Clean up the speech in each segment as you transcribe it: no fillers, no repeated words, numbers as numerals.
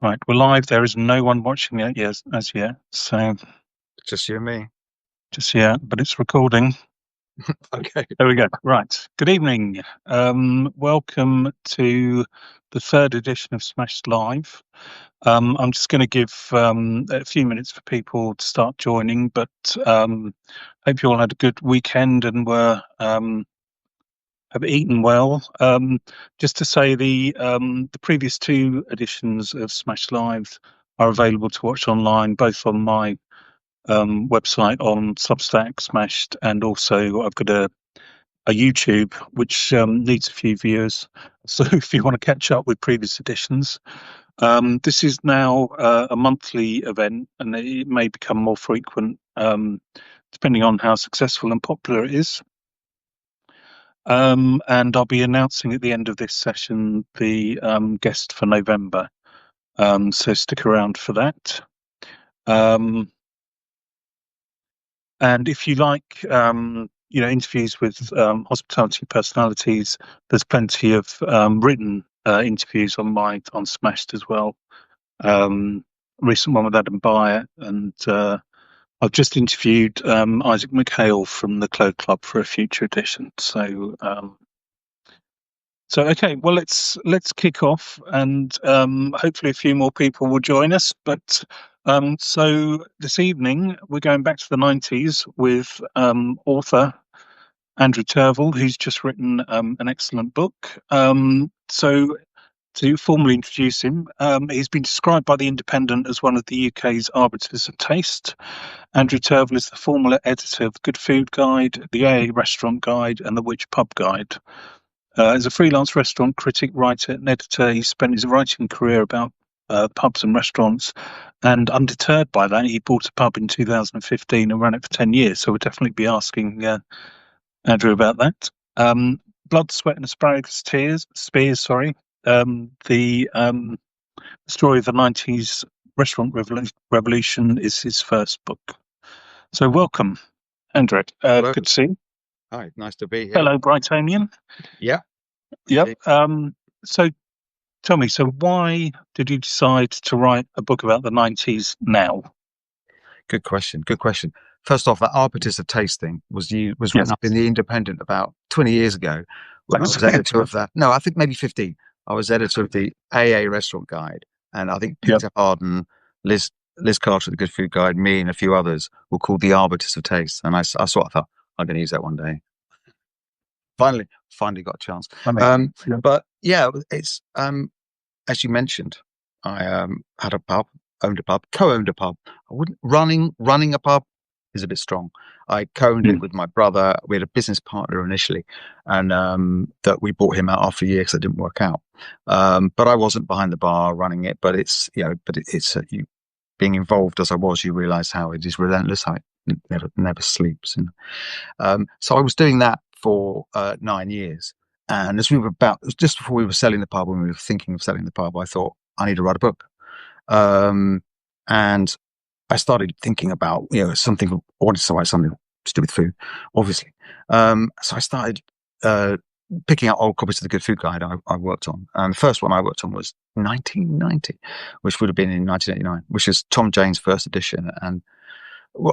Right, we're live. There is no one watching it yet, as yet. So Just you and me. just yet, but it's recording. Okay. There we go. Right. Good evening. Welcome to the third edition of Smashed Live. I'm just going to give a few minutes for people to start joining, but hope you all had a good weekend and were have eaten well. Just to say, the previous two editions of Smashed Live are available to watch online, both on my website on Substack Smashed, and also I've got a YouTube which needs a few viewers. So if you want to catch up with previous editions, this is now a monthly event, and it may become more frequent depending on how successful and popular it is. And I'll be announcing at the end of this session the guest for November. So stick around for that. And if you like, interviews with hospitality personalities, there's plenty of written interviews on Smashed as well. Recent one with Adam Byer, and I've just interviewed Isaac McHale from the Clode Club for a future edition. So okay, well let's kick off, and hopefully a few more people will join us. But so this evening we're going back to the 90s with author Andrew Turvil, who's just written an excellent book. So to formally introduce him, he's been described by The Independent as one of the UK's arbiters of taste. Andrew Turvil is the former editor of the Good Food Guide, the AA Restaurant Guide, and the Which Pub Guide. As a freelance restaurant critic, writer, and editor, he spent his writing career about pubs and restaurants. And undeterred by that, he bought a pub in 2015 and ran it for 10 years. So we'll definitely be asking Andrew about that. Blood, Sweat, and Asparagus Spears, the story of the 90s restaurant revolution is his first book. So welcome, Andrew. Hello. Good to see you. Hi, nice to be here. Hello, Brightonian. Yeah. Yep. So tell me, so why did you decide to write a book about the 90s now? Good question. First off, that arbiters of taste thing was written up in The Independent about 20 years ago when I was editor of that. No, I think maybe 15. I was editor of the AA Restaurant Guide, and I think Peter Harden, Liz Carter, the Good Food Guide, me, and a few others were called the arbiters of taste. And I thought I'm going to use that one day. Finally got a chance. But yeah, it's as you mentioned, I had a pub, owned a pub, co-owned a pub. I wouldn't running a pub is a bit strong. I co-owned it with my brother. We had a business partner initially, and that we bought him out after a year because it didn't work out. But I wasn't behind the bar running it. But it's you being involved as I was, you realise how it is relentless. How it never sleeps. So I was doing that for 9 years. And as we were just before we were selling the pub, when we were thinking of selling the pub, I thought, I need to write a book. And I started thinking about, something, I wanted to write something to do with food, obviously. So I started picking out old copies of the Good Food Guide I worked on. And the first one I worked on was 1990, which would have been in 1989, which is Tom Jane's first edition. And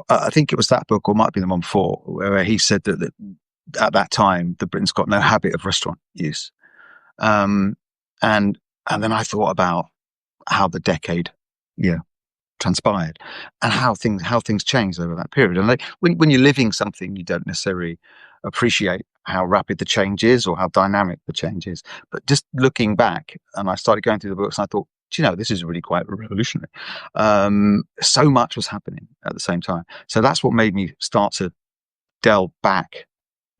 I think it was that book, or might have been the one before, where he said that at that time, the Britain's got no habit of restaurant use. And then I thought about how the decade, transpired, and how things changed over that period. And when you're living something, you don't necessarily appreciate how rapid the change is or how dynamic the change is. But just looking back, and I started going through the books, and I thought, this is really quite revolutionary. So much was happening at the same time. So that's what made me start to delve back,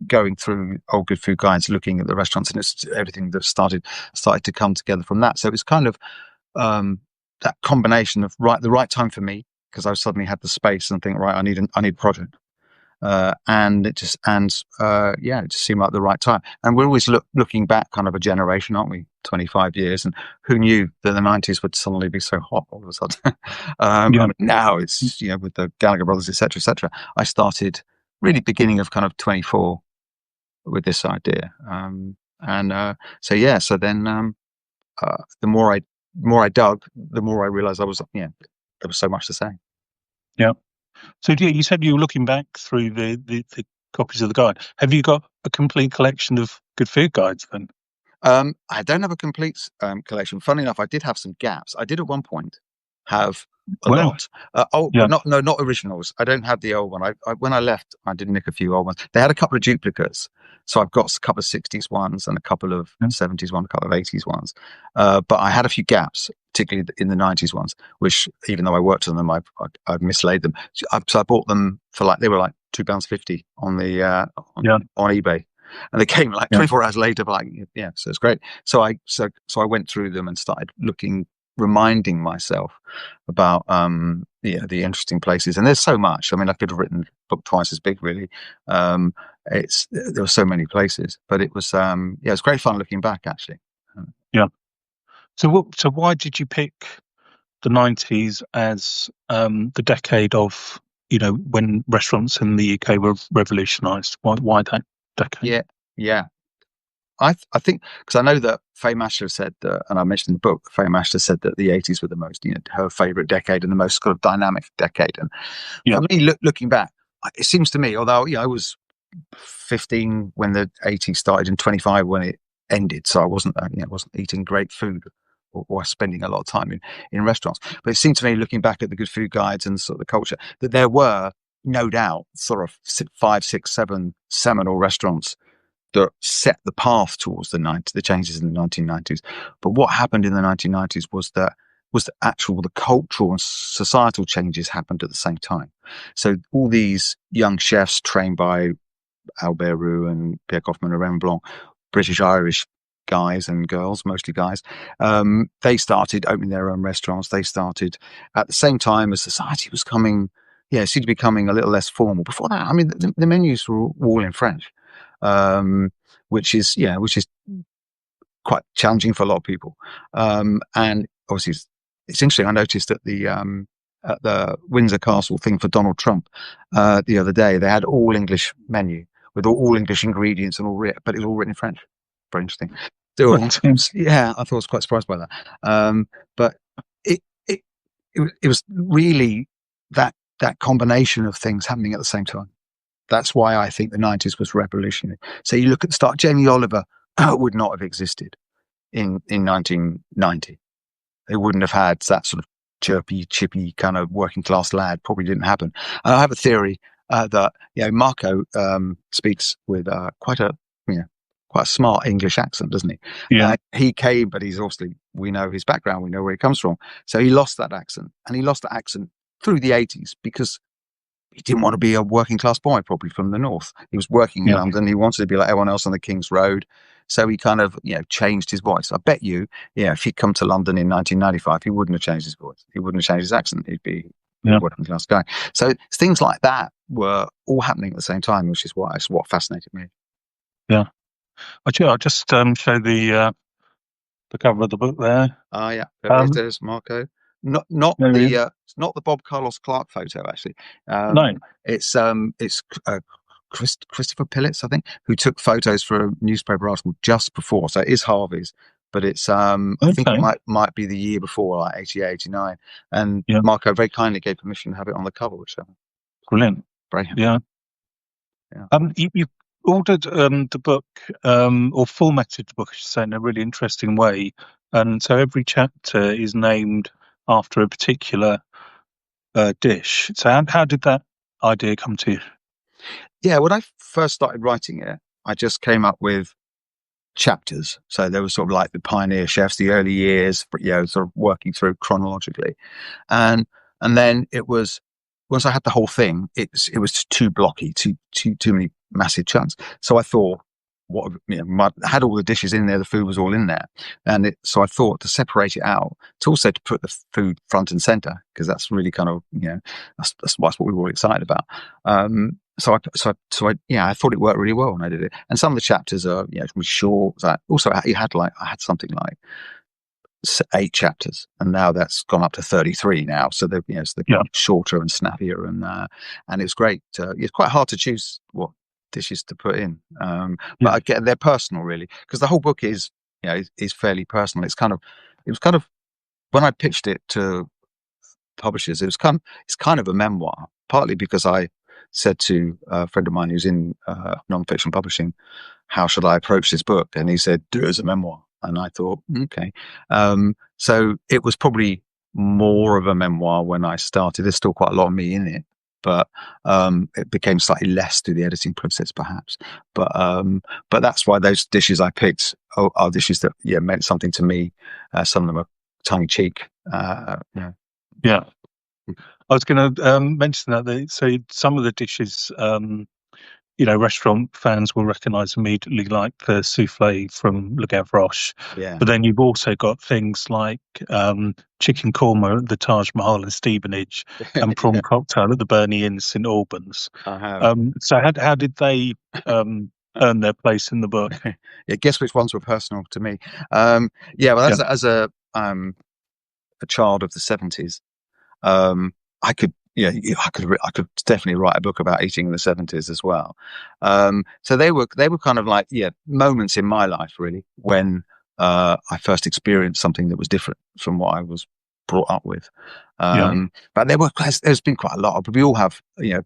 going through old Good Food Guides, looking at the restaurants, and it's everything that started to come together from that. So it's kind of that combination of the right time for me, because I suddenly had the space and think, right, I need a project, and it just seemed like the right time. And we're always looking back, kind of a generation, aren't we? 25 years, and who knew that the 90s would suddenly be so hot all of a sudden? Now it's with the Gallagher brothers, etc. I started really beginning of kind of 24 with this idea, so then the more I more I dug, the more I realized there was so much to say. Yeah. So yeah, you said you were looking back through the copies of the guide. Have you got a complete collection of good food guides then? I don't have a complete collection. Funny enough, I did have some gaps. I did at one point have a Wow. lot. But Yeah. not originals. I don't have the old one. When I left, I did nick a few old ones. They had a couple of duplicates, so I've got a couple of '60s ones and a couple of Yeah. '70s ones, a couple of '80s ones. But I had a few gaps, particularly in the '90s ones, which even though I worked on them, I've mislaid them. So I bought them for they were like £2.50 on the Yeah. on eBay. And they came like Yeah. 24 hours later, yeah, so it's great. So I went through them and started reminding myself about the interesting places. And there's so much. I mean, I could have written a book twice as big, really. There were so many places, but it was it's great fun looking back, actually. Yeah. So why did you pick the 90s as the decade of, when restaurants in the UK were revolutionized? Why that decade? Yeah, yeah. I think because I know that Faye Masher said that, and I mentioned in the book, Faye Masher said that the '80s were the most, her favourite decade and the most kind of dynamic decade. And Yeah. for me, looking back, it seems to me, although I was 15 when the '80s started and 25 when it ended, so I wasn't eating great food or spending a lot of time in restaurants. But it seemed to me, looking back at the good food guides and sort of the culture, that there were no doubt sort of 5, 6, 7 seminal restaurants that set the path towards the changes in the 1990s. But what happened in the 1990s was the cultural and societal changes happened at the same time. So all these young chefs trained by Albert Roux and Pierre Kaufman and Raymond Blanc, British Irish guys and girls, mostly guys, they started opening their own restaurants. They started at the same time as society was seemed to be becoming a little less formal. Before that, I mean, the menus were all in French. Which is quite challenging for a lot of people. And obviously, it's interesting. I noticed at the Windsor Castle thing for Donald Trump the other day, they had all English menu with all English ingredients and but it was all written in French. Very interesting. Yeah, I thought I was quite surprised by that. But it was really that combination of things happening at the same time. That's why I think the 90s was revolutionary. So you look at the start, Jamie Oliver would not have existed in 1990. They wouldn't have had that sort of chirpy, chippy kind of working class lad. Probably didn't happen. And I have a theory that Marco speaks with quite a smart English accent, doesn't he? Yeah. He came, but we know his background, we know where he comes from. So he lost that accent, and he lost that accent through the 80s because he didn't want to be a working class boy, probably from the north. He was working in London. He wanted to be like everyone else on the King's Road. So he kind of, changed his voice. I bet you, if he'd come to London in 1995, he wouldn't have changed his voice. He wouldn't have changed his accent. He'd be a working class guy. So things like that were all happening at the same time, which is what fascinated me. Yeah. I'll just show the cover of the book there. Yeah, there's Marco. Not the Bob Carlos Clark photo, actually. No. It's Christopher Pillitz, I think, who took photos for a newspaper article just before. So it is Harvey's, but it's I think it might be the year before, like 88, 89. And Marco very kindly gave permission to have it on the cover, which brilliant. Very happy. Yeah. You ordered the book or formatted the book, I should say, in a really interesting way, and so every chapter is named after a particular dish. So how did that idea come to you? Yeah, when I first started writing it, I just came up with chapters. So there was sort of like the pioneer chefs, the early years, sort of working through chronologically, and then it was, once I had the whole thing, it was too blocky, too many massive chunks. So I thought, I had all the dishes in there, the food was all in there, and so I thought to separate it out, to also to put the food front and center, because that's really kind of that's what we were all excited about. So I thought it worked really well when I did it. And some of the chapters are short. Also, I had something like 8 chapters, and now that's gone up to 33 now. So they're shorter and snappier, and it's great. It's quite hard to choose what dishes to put in, but again, they're personal, really, because the whole book is fairly personal. It was kind of when I pitched it to publishers, it's kind of a memoir, partly because I said to a friend of mine who's in non-fiction publishing, how should I approach this book? And he said, do it as a memoir. And I thought, okay. So it was probably more of a memoir when I started. There's still quite a lot of me in it, but it became slightly less through the editing process, perhaps. But that's why those dishes I picked are dishes that meant something to me. Some of them are tongue in cheek. Yeah. I was going to mention that. So some of the dishes, restaurant fans will recognise immediately, like the souffle from Le Gavroche. Yeah. But then you've also got things like chicken korma at the Taj Mahal in Stevenage and prawn cocktail at the Burney Inn, St Albans. I have. So how did they earn their place in the book? Yeah, guess which ones were personal to me. As a child of the 70s, I could definitely write a book about eating in the 70s as well. So they were kind of like moments in my life really when I first experienced something that was different from what I was brought up with. But there's been quite a lot. We all have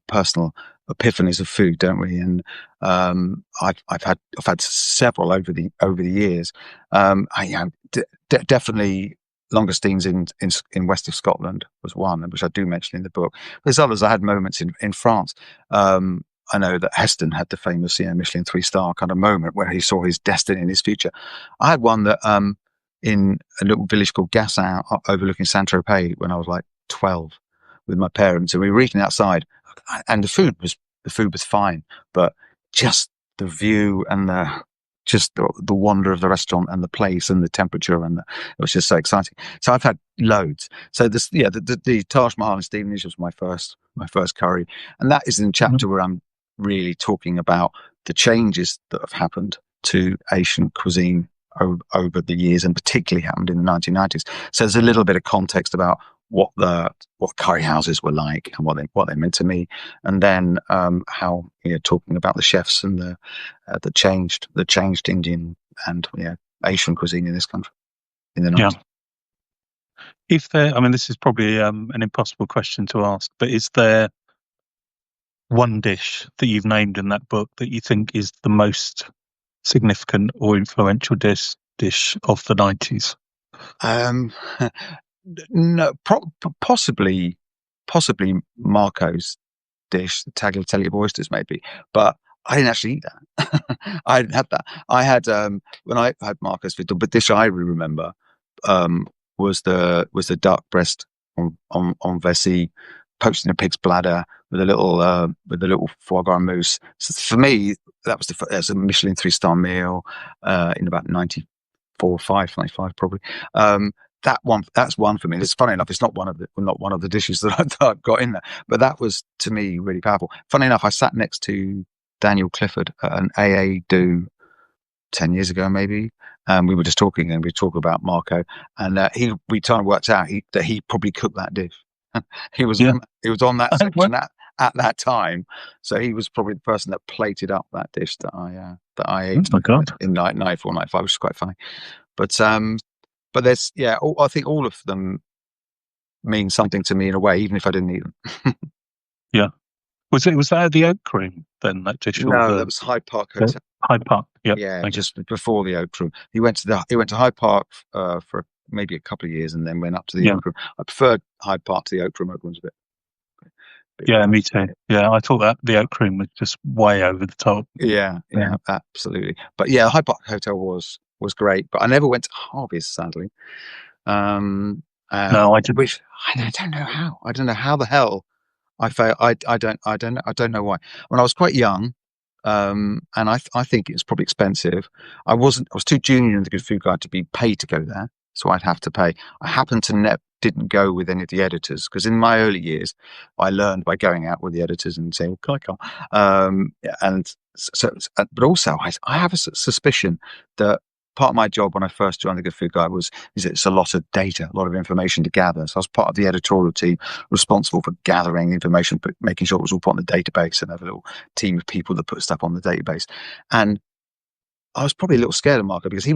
personal epiphanies of food, don't we? And I've had several over the years. Definitely. Langoustines in west of Scotland was one, which I do mention in the book. There's others. I had moments in France. I know that Heston had the famous Michelin 3-star kind of moment where he saw his destiny and his future. I had one that in a little village called Gassin overlooking Saint-Tropez when I was like 12 with my parents, and we were eating outside, and the food was fine, but just the view and the wonder of the restaurant and the place and the temperature it was just so exciting. So I've had loads. So the Taj Mahal in Stevenage was my first curry, and that is in the chapter where I'm really talking about the changes that have happened to Asian cuisine over the years, and particularly happened in the 1990s. So there's a little bit of context about what curry houses were like and what they meant to me, and then how talking about the chefs and the changed Indian and Asian cuisine in this country in the 90s. This is probably an impossible question to ask, but is there one dish that you've named in that book that you think is the most significant or influential dish of the 90s? No, possibly Marco's dish, the tagliatelle of oysters, maybe, but I didn't actually eat that. I hadn't had that. I had when I had Marco's food, the dish I remember was the duck breast on vessie, poached in a pig's bladder with a little foie gras mousse. So for me, that was a Michelin 3-star meal in about 95 probably. That's one for me. It's funny enough, it's not one of the dishes that I've got in there, but that was to me really powerful. Funny enough, I sat next to Daniel Clifford at an AA do 10 years ago maybe, and we were just talking, and we talked about Marco, and we kind of worked out that he probably cooked that dish. he was on that section at that time, so he was probably the person that plated up that dish that I ate in 94, 95, which is quite funny. But there's I think all of them mean something to me in a way, even if I didn't eat them. Was that the oak cream then, that dish? No, that was Hyde Park Hotel. Hyde Park, just before the oak room. He went to Hyde Park for maybe a couple of years, and then went up to the oak room. I preferred Hyde Park to the oak room. Oak room's a bit. Me too. Yeah, I thought that the oak room was just way over the top. Yeah, absolutely. But Hyde Park Hotel was great, but I never went to Harvey's, sadly. No, I didn't. Which I don't know how. I don't know how the hell I failed. I don't know why. When I was quite young, and I think it was probably expensive. I was too junior in the Good Food Guide to be paid to go there, so I'd have to pay. I happened to didn't go with any of the editors, because in my early years, I learned by going out with the editors and saying, "Can I come?" And so, but also I have a suspicion that part of my job when I first joined the Good Food Guide is it's a lot of data, a lot of information to gather. So I was part of the editorial team responsible for gathering information, but making sure it was all put on the database, and have a little team of people that put stuff on the database. And I was probably a little scared of Marco because he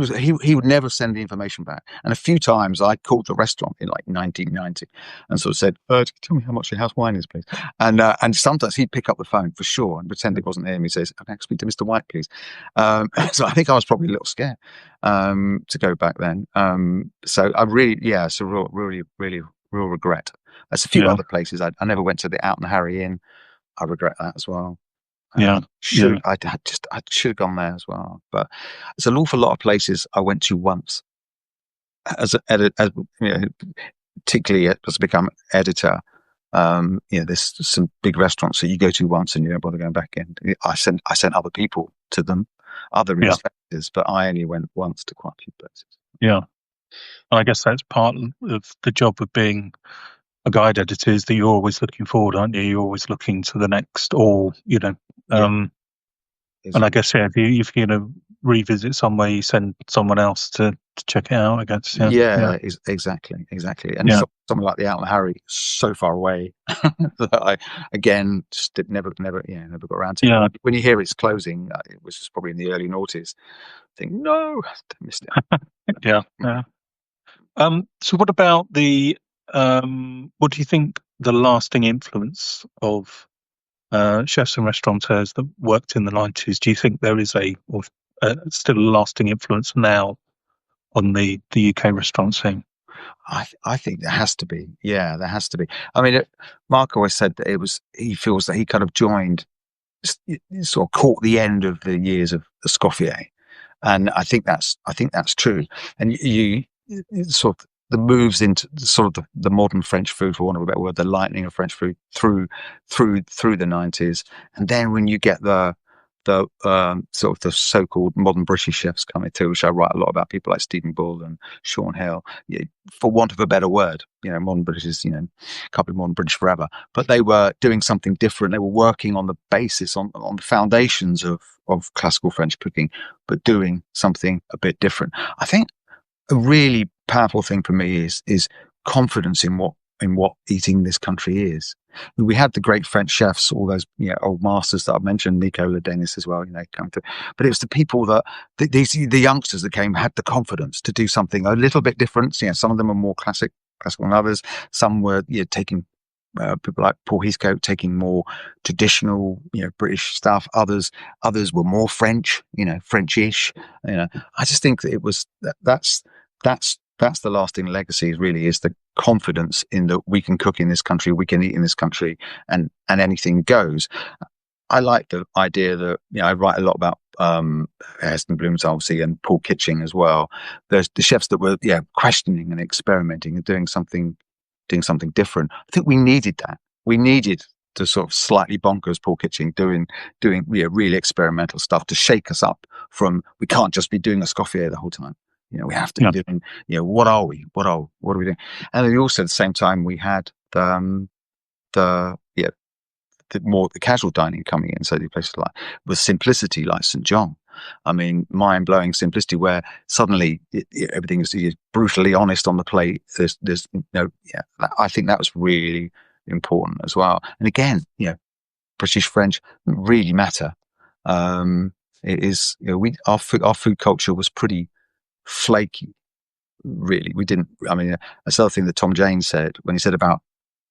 would never send the information back. And a few times I called the restaurant in like 1990 and sort of said, "Tell me how much your house wine is, please." And sometimes he'd pick up the phone for sure and pretend it wasn't him. He says, "Can I speak to Mr. White, please?" So I think I was probably a little scared to go back then. So I really, yeah, it's a real regret. There's a few Yeah, other places I never went to the Out and Harry Inn. I regret that as well. yeah, yeah, I should have gone there as well. But there's an awful lot of places I went to once as you know, particularly as I become editor. There's some big restaurants that you go to once and you don't bother going back in. I sent other people to them, other yeah, inspectors, but I only went once to quite a few places. yeah. And I guess that's part of the job of being a guide editor, is that you're always looking forward, aren't you? You're always looking to the next, or Yeah, and I guess if you're going to revisit somewhere, you send someone else to check it out. I guess, yeah, exactly. And yeah, something like the Out and Harry, so far away that I again just never got around to it. yeah, When you hear it's closing, which was probably in the early noughties, think no, I missed it. yeah, yeah. So what about what do you think the lasting influence of chefs and restaurateurs that worked in the 90s? Do you think there is still a lasting influence now on the UK restaurant scene? I think there has to be. Yeah, there has to be. I mean, Mark always said that he feels that he kind of joined, sort of caught the end of the years of Escoffier. And I think that's true. And you sort of the moves into sort of the modern French food, for want of a better word, the lightening of French food through the 90s. And then when you get the sort of the so-called modern British chefs coming through, which I write a lot about, people like Stephen Bull and Sean Hill, for want of a better word, modern British is, can't be modern British forever, but they were doing something different. They were working on the basis, on the foundations of classical French cooking, but doing something a bit different. I think a really powerful thing for me is confidence in what eating in this country is. We had the great French chefs, all those old masters that I've mentioned, Nicolas Denis as well, come through. But it was the people that the youngsters that came had the confidence to do something a little bit different. Some of them are more classical than others. Some were taking people like Paul Heathcote taking more traditional, British stuff. Others were more French, Frenchish. I just think that it was that's the lasting legacy. Really, is the confidence in that we can cook in this country, we can eat in this country, and anything goes. I like the idea that I write a lot about Heston Blooms, obviously, and Paul Kitching as well. There's the chefs that were questioning and experimenting and doing something different. I think we needed that. We needed to sort of slightly bonkers Paul Kitching doing really experimental stuff to shake us up from, we can't just be doing Escoffier the whole time. We have to be doing, what are we doing? And then also at the same time, we had the casual dining coming in. So the places like with simplicity, like St. John. I mean, mind-blowing simplicity where suddenly everything is brutally honest on the plate. I think that was really important as well. And again, British, French really matter. It is, our food culture was pretty flaky, really. We didn't, I mean, that's the other thing that Tom James said when he said about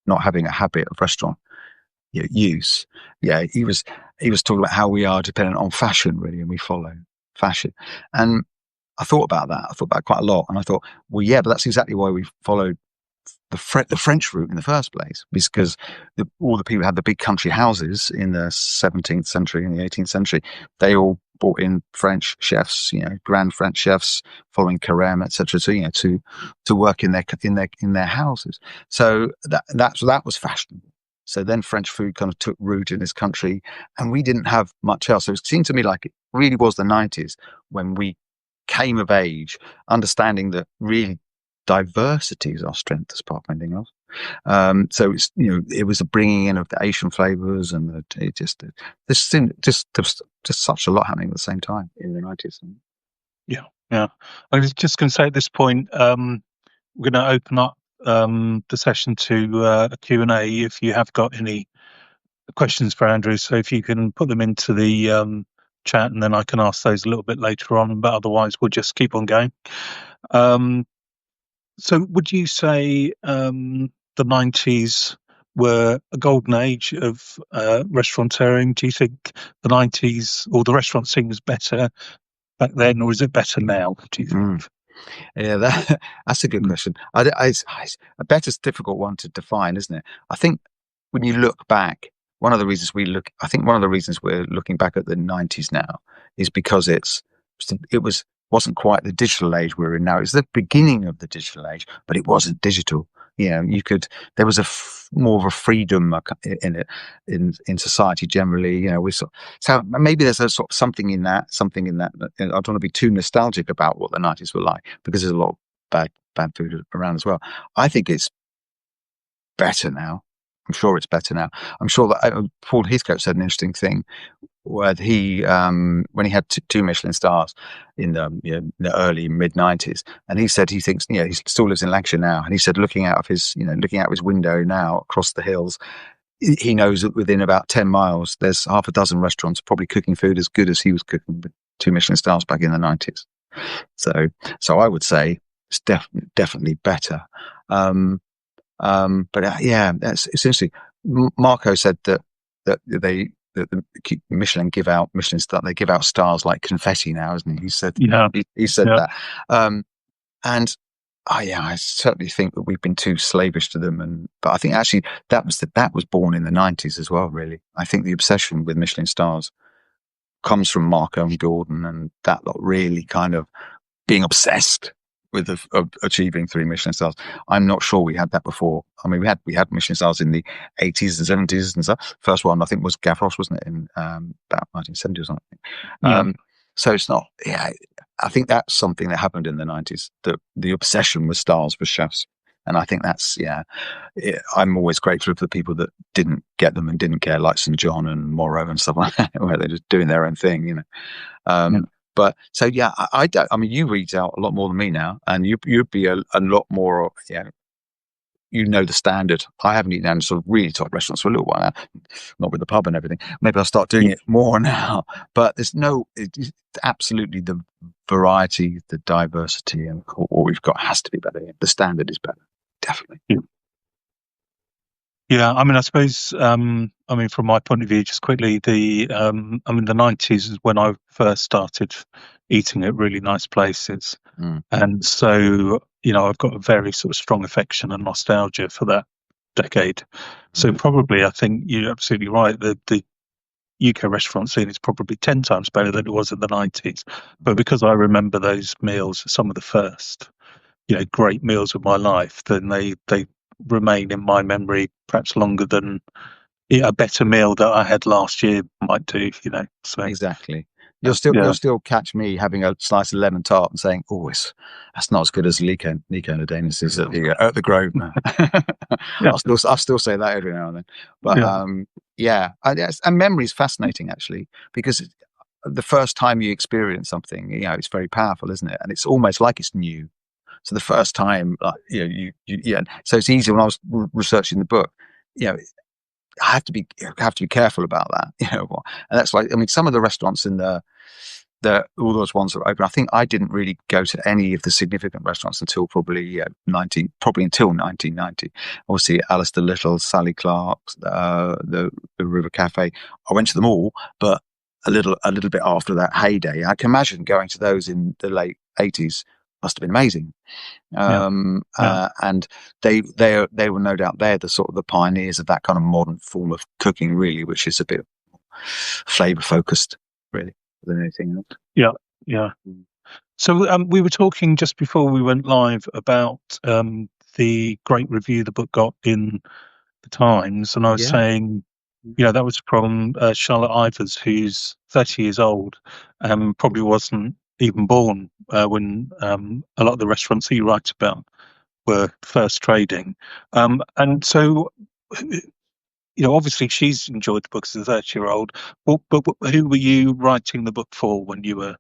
not having a habit of restaurant use. He was talking about how we are dependent on fashion, really, and we follow fashion. And I thought about that. I thought about it quite a lot, and I thought, well, yeah, but that's exactly why we followed the French route in the first place, because all the people who had the big country houses in the 17th century and the 18th century, they all brought in French chefs, grand French chefs following Carême, etc., to work in their houses. So that was fashionable. So then French food kind of took root in this country, and we didn't have much else. So it seemed to me like it really was the 90s when we came of age, understanding that really diversity is our strength as part of anything else. So it's it was a bringing in of the Asian flavors, and just such a lot happening at the same time in the 90s. Yeah. I was just going to say at this point, we're going to open up the session to a Q&A if you have got any questions for Andrew. So if you can put them into the chat, and then I can ask those a little bit later on. But otherwise, we'll just keep on going. So, would you say the 90s were a golden age of restaurateuring? Do you think the 90s or the restaurant scene was better back then, or is it better now? Do you think? Yeah, that's a good question. I bet it's a difficult one to define, isn't it? I think when you look back, I think one of the reasons we're looking back at the 90s now is because wasn't quite the digital age we're in now. It's the beginning of the digital age, but it wasn't digital. There was more of a freedom in it, in society generally. So maybe there's a sort of something in that. I don't want to be too nostalgic about what the 90s were like, because there's a lot of bad food around as well. I think it's better now. I'm sure it's better now. I'm sure that Paul Heathcote said an interesting thing, where he when he had two Michelin stars in the early mid 90s, and he said he thinks he still lives in Lancashire now, and he said looking out of his window now across the hills, he knows that within about 10 miles there's half a dozen restaurants probably cooking food as good as he was cooking with two Michelin stars back in the 90s. So I would say it's definitely better. But it's interesting. Marco said that the Michelin give out Michelin star. They give out stars like confetti now, isn't he? He said that. And I certainly think that we've been too slavish to them. But I think actually that was born in the 90s as well. Really, I think the obsession with Michelin stars comes from Marco and Gordon, and that lot really kind of being obsessed with achieving 3 Michelin stars. I'm not sure we had that before. I mean, we had Michelin stars in the 80s and 70s and stuff. First one I think was Gavros, wasn't it, in about 1970 or something. So it's not. I think that's something that happened in the 90s. The obsession with stars for chefs, and I think that's I'm always grateful for the people that didn't get them and didn't care, like St. John and Morrow and stuff like that, where they're just doing their own thing, But so I don't. I mean, you read out a lot more than me now, and you'd be a lot more. The standard. I haven't eaten in sort of really top restaurants for a little while now, not with the pub and everything. Maybe I'll start doing it more now. But it's absolutely the variety, the diversity, and what we've got has to be better. The standard is better, definitely. Yeah, I mean, I suppose, from my point of view, just quickly, the 90s is when I first started eating at really nice places. And so, I've got a very sort of strong affection and nostalgia for that decade. So probably, I think you're absolutely right. The UK restaurant scene is probably 10 times better than it was in the 90s. But because I remember those meals, some of the first, great meals of my life, then they remain in my memory perhaps longer than a better meal that I had last year might do. So exactly. You'll still catch me having a slice of lemon tart and saying, "Oh, that's not as good as Nico Nadenis is at the Grove." I'll still say that every now and then. But and memory is fascinating actually, because the first time you experience something, it's very powerful, isn't it? And it's almost like it's new. So the first time, So it's easy when I was researching the book, I have to be careful about that, and that's why some of the restaurants in all those ones that are open. I think I didn't really go to any of the significant restaurants until probably until 1990. Obviously, Alistair Little, Sally Clark's, the River Cafe. I went to them all, but a little bit after that heyday. I can imagine going to those in the late 80s. Must have been amazing. And they were no doubt they're the sort of the pioneers of that kind of modern form of cooking, really, which is a bit flavor focused, really, than anything else. Yeah. So we were talking just before we went live about the great review the book got in the Times, and I was saying, that was from Charlotte Ivers, who's 30 years old, probably wasn't even born when a lot of the restaurants that you write about were first trading. And so, obviously she's enjoyed the book as a 30-year-old. But who were you writing the book for when you were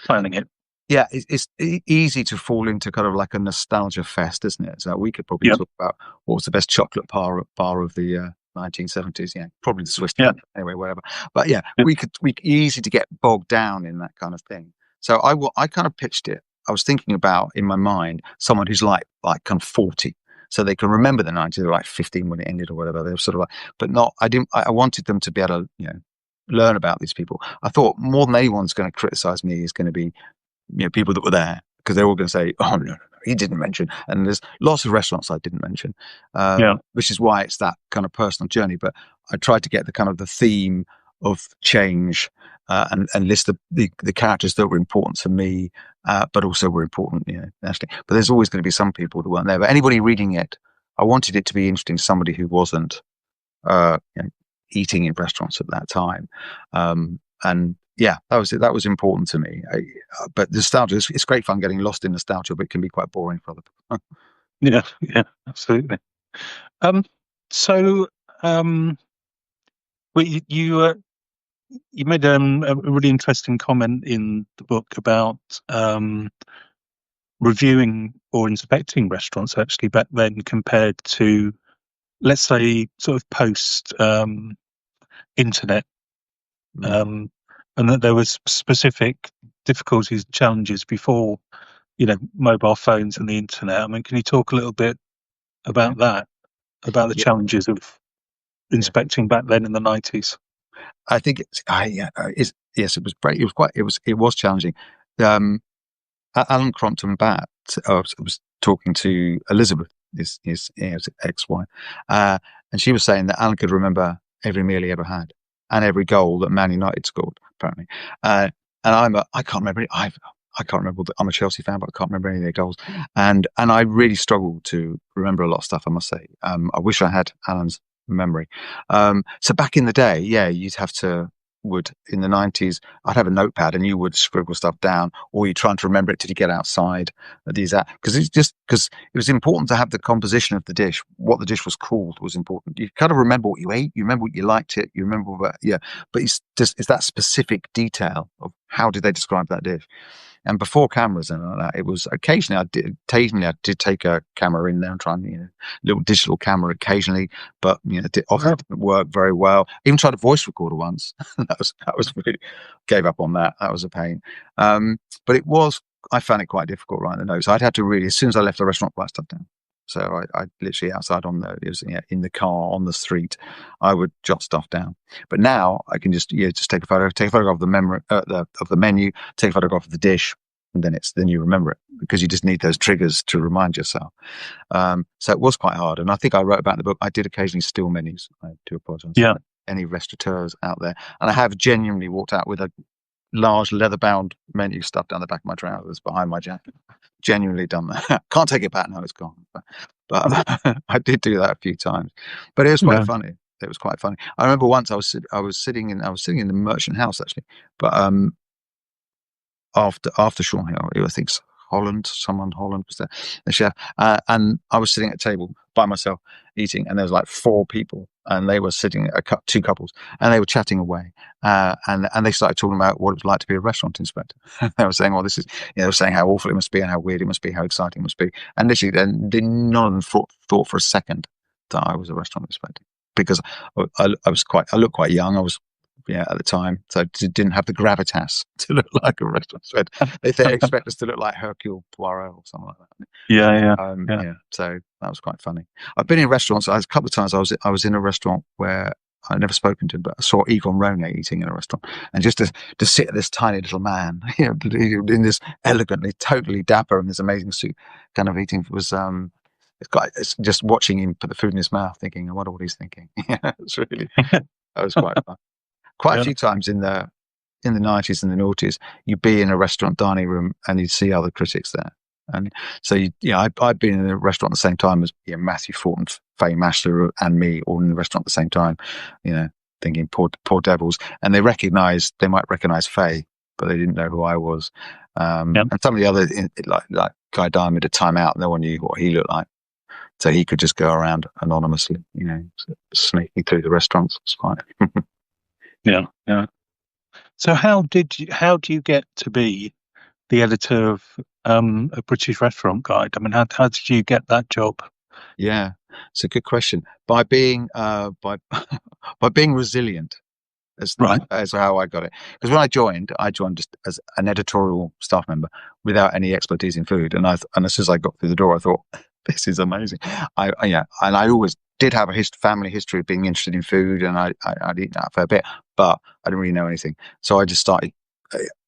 planning it? Yeah, it's easy to fall into kind of like a nostalgia fest, isn't it? So we could probably talk about what was the best chocolate bar of the 1970s, yeah, probably the Swiss. Yeah. Anyway, whatever. But yeah, we easy to get bogged down in that kind of thing. So I kind of pitched it. I was thinking about in my mind someone who's like kind of 40, so they can remember the 90s. They were like 15 when it ended or whatever. They were sort of like, but not. I didn't. I wanted them to be able to, learn about these people. I thought more than anyone's going to criticize me is going to be, people that were there, because they're all going to say, "Oh no, he didn't mention." And there's lots of restaurants I didn't mention, which is why it's that kind of personal journey. But I tried to get the kind of the theme of change, and list the characters that were important to me, but also were important, nationally. But there's always going to be some people that weren't there. But anybody reading it, I wanted it to be interesting to somebody who wasn't eating in restaurants at that time, and yeah, that was important to me. But nostalgia, it's great fun getting lost in nostalgia, but it can be quite boring for other people. Yeah, absolutely. So, well, you made a really interesting comment in the book about reviewing or inspecting restaurants actually back then compared to, let's say, sort of post internet, and that there was specific difficulties and challenges before, mobile phones and the internet. I mean, can you talk a little bit about that, about the challenges of inspecting back then in the 90s? I think yes, it was great. It was challenging. Alan Crompton Batt was talking to Elizabeth, his ex-wife, and she was saying that Alan could remember every meal he ever had and every goal that Man United scored, apparently. And I can't remember. I can't remember. I'm a Chelsea fan, but I can't remember any of their goals. And I really struggled to remember a lot of stuff, I must say. I wish I had Alan's memory. So back in the day, yeah, in the 90s, I'd have a notepad and you would scribble stuff down, or you're trying to remember it till you get outside. Because it was important to have the composition of the dish. What the dish was called was important. You kind of remember what you ate, you remember what you liked it, you remember but it's that specific detail of how did they describe that dish. And before cameras and all that, it was occasionally I did take a camera in there and try and, little digital camera occasionally, but it often didn't work very well. Even tried a voice recorder once. that was really, gave up on that. That was a pain. But I found it quite difficult writing the notes. I'd had to really, as soon as I left the restaurant, write stuff down. So I literally outside in the car, on the street, I would jot stuff down. But now I can just take a photograph of the memory of the menu, take a photograph of the dish, and then you remember it, because you just need those triggers to remind yourself. So it was quite hard, and I think I wrote about in the book. I did occasionally steal menus. I do apologise. Yeah. Any restaurateurs out there, and I have genuinely walked out with a large leather-bound menu stuffed down the back of my trousers behind my jacket. Genuinely done that. Can't take it back now; it's gone. But I did do that a few times. But it was quite funny. It was quite funny. I remember once I was sitting in the Merchant House actually, but after Sean Hill, I think Holland was there, the chef, and I was sitting at a table by myself eating, and there was like 4 people, and they were sitting, 2 couples, and they were chatting away, and they started talking about what it was like to be a restaurant inspector. They were saying, well, this is, they were saying how awful it must be and how weird it must be, how exciting it must be, and literally then none of them thought for a second that I was a restaurant inspector, because I looked quite young. I was at the time, so didn't have the gravitas to look like a restaurant. So they expect us to look like Hercule Poirot or something like that. Yeah. So that was quite funny. I've been in restaurants. A couple of times I was in a restaurant where I'd never spoken to him, but I saw Egon Ronay eating in a restaurant, and just to sit at this tiny little man, in this elegantly, totally dapper and this amazing suit, kind of eating was it's just watching him put the food in his mouth, thinking, I wonder what he's thinking. It's really, that was quite fun. Quite a few times in the 90s and the noughties, you'd be in a restaurant dining room and you'd see other critics there. And so, I'd been in a restaurant at the same time as Matthew Thornton, Faye Mashler, and me, all in the restaurant at the same time, thinking poor devils. And they might recognize Faye, but they didn't know who I was. And some of the other, like Guy Diamond, a Time Out, no one knew what he looked like. So he could just go around anonymously, sneaking through the restaurants. It's fine. Yeah. So how do you get to be the editor of a British Restaurant Guide? I mean, how did you get that job? Yeah, it's a good question. By being by being resilient, Right. as how I got it. Because when I joined just as an editorial staff member without any expertise in food, and as soon as I got through the door, I thought this is amazing. Yeah, and I always did have a family history of being interested in food, and I'd eaten that for a bit, but I didn't really know anything. So I just started.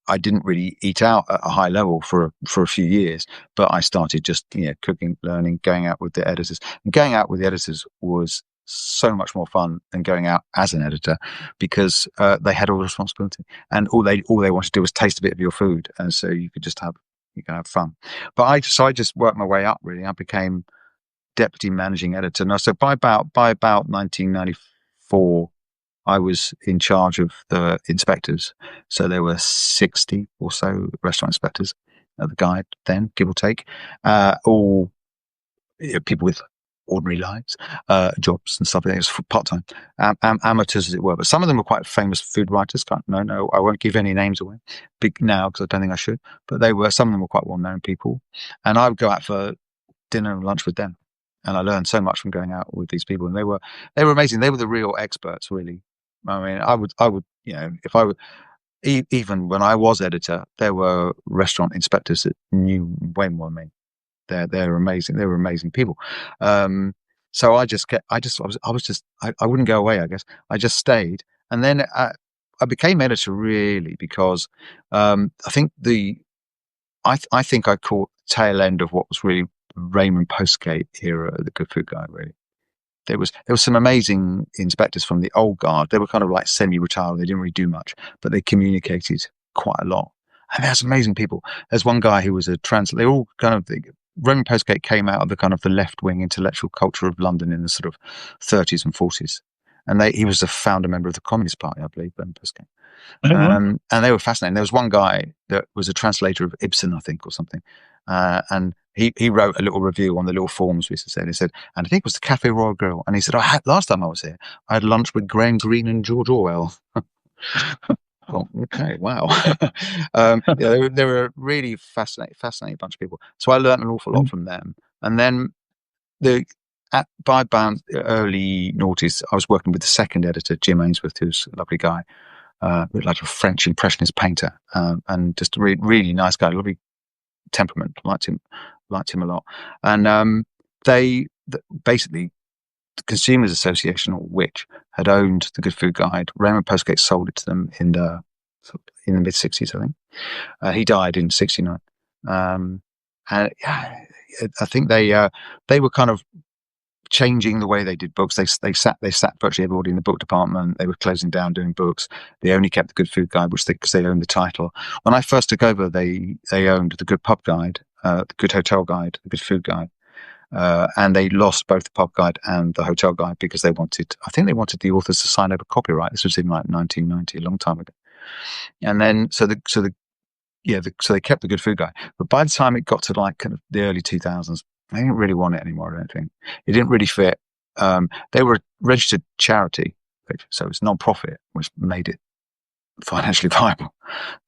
I didn't really eat out at a high level for a few years, but I started just cooking, learning, going out with the editors. And going out with the editors was so much more fun than going out as an editor because they had all the responsibility, and all they wanted to do was taste a bit of your food, and so you can have fun. But I just worked my way up really. I became deputy managing editor. Now, so by about 1994. I was in charge of the inspectors. So there were 60 or so restaurant inspectors at the Guide then, give or take, all people with ordinary lives, jobs and stuff. It was part-time, amateurs as it were. But some of them were quite famous food writers. No, I won't give any names away big now because I don't think I should. But some of them were quite well-known people. And I would go out for dinner and lunch with them. And I learned so much from going out with these people. And they were amazing. They were the real experts, really. I mean, I would, if I would, even when I was editor, there were restaurant inspectors that knew way more than me. They're amazing. They were amazing people. So I wouldn't go away. I guess I just stayed, and then I became editor really because I think I think I caught the tail end of what was really Raymond Postgate era of the Good Food Guide. Really, there was some amazing inspectors from the old guard. They were kind of like semi-retired. They didn't really do much, but they communicated quite a lot. And there's amazing people. There's one guy who was a translator. They all kind of Raymond Postgate came out of the kind of the left-wing intellectual culture of London in the sort of 30s and 40s, and he was a founder member of the Communist Party, I believe, Raymond Postgate. Oh, right. And they were fascinating. There was one guy that was a translator of Ibsen, I think, or something. And he wrote a little review on the little forms we used to say. He said, and I think it was the Cafe Royal Grill. And he said, last time I was here, I had lunch with Graham Greene and George Orwell. Oh, okay, wow. They were a really fascinating bunch of people. So I learned an awful lot from them. And then by about early noughties, I was working with the second editor, Jim Ainsworth, who's a lovely guy. Like a French impressionist painter, and just a really nice guy, lovely temperament. Liked him a lot. And basically the Consumers Association, or which had owned the Good Food Guide. Raymond Postgate sold it to them in the mid '60s, I think. He died in '69, and I think they were kind of changing the way they did books. They sat virtually everybody in the book department. They were closing down doing books. They only kept the Good Food Guide, because they owned the title. When I first took over, they owned the Good Pub Guide, the Good Hotel Guide, the Good Food Guide, and they lost both the Pub Guide and the Hotel Guide because I think they wanted the authors to sign over copyright. This was in like 1990, a long time ago. And then so they kept the Good Food Guide, but by the time it got to like kind of the early 2000s, they didn't really want it anymore. I don't think it didn't really fit. They were a registered charity, so it's non-profit, which made it financially viable.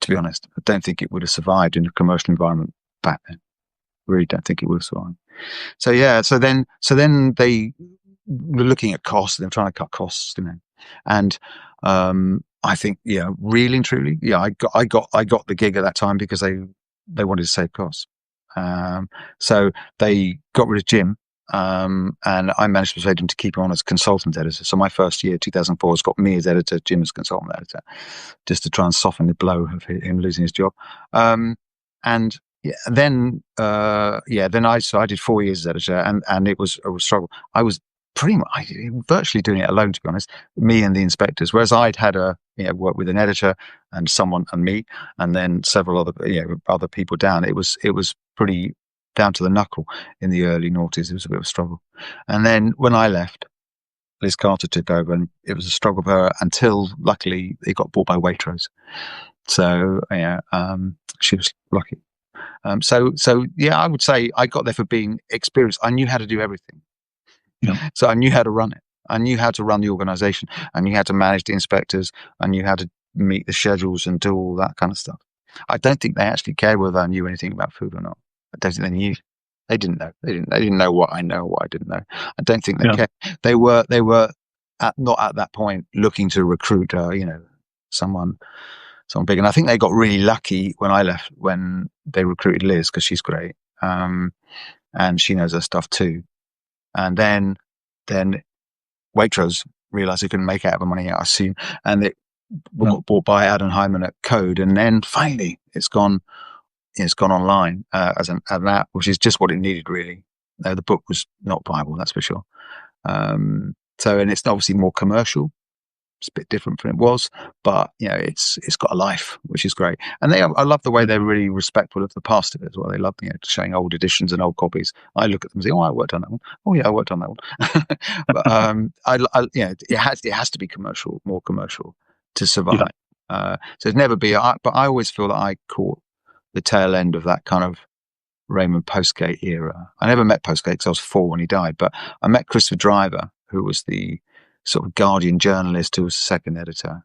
To be honest, I don't think it would have survived in a commercial environment back then. Really don't think it would have survived. So yeah, so then they were looking at costs. They were trying to cut costs, and I think, really and truly, I got the gig at that time because they wanted to save costs. So they got rid of Jim, and I managed to persuade him to keep him on as consultant editor. So my first year, 2004, has got me as editor, Jim as consultant editor, just to try and soften the blow of him losing his job. And then I did 4 years as editor, and it was a struggle. I was virtually doing it alone, to be honest, me and the inspectors, whereas I'd had work with an editor and someone and me, and then several other people down. It was pretty down to the knuckle in the early noughties. It was a bit of a struggle. And then when I left, Liz Carter took over, and it was a struggle for her until luckily it got bought by Waitrose. So she was lucky. I would say I got there for being experienced. I knew how to do everything. Yeah. So I knew how to run it. I knew how to run the organization. I knew how to manage the inspectors. I knew how to meet the schedules and do all that kind of stuff. I don't think they actually cared whether I knew anything about food or not. I don't think they knew. They didn't know. They didn't know what I know, what I didn't know. I don't think they Yeah. cared. They were not at that point looking to recruit, someone big. And I think they got really lucky when I left, when they recruited Liz, because she's great. And she knows her stuff too. And then Waitrose realized they couldn't make out the money out soon, and it got bought by Adam Hyman at Code. And then finally it's gone online as an app, which is just what it needed, really. The book was not viable, that's for sure. And it's obviously more commercial. It's a bit different from it was, but it's got a life, which is great. And I love the way they're really respectful of the past of it as well. They love showing old editions and old copies. I look at them and say, "Oh, I worked on that one. Oh yeah, I worked on that one." But it has to be commercial, more commercial, to survive. So it'd never be. But I always feel that I caught the tail end of that kind of Raymond Postgate era. I never met Postgate because I was 4 when he died, but I met Christopher Driver, who was the sort of Guardian journalist who was the second editor,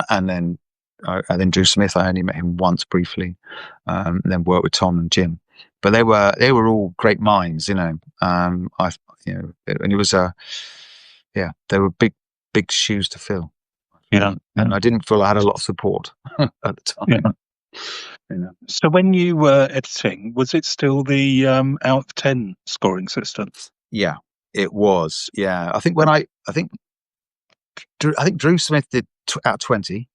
and then Drew Smith. I only met him once briefly, and then worked with Tom and Jim. But they were all great minds, and it was they were big shoes to fill. Yeah, and I didn't feel I had a lot of support at the time. Yeah. So when you were editing, was it still the out of 10 scoring system? Yeah, it was. Yeah, I think I think Drew Smith did out of 20,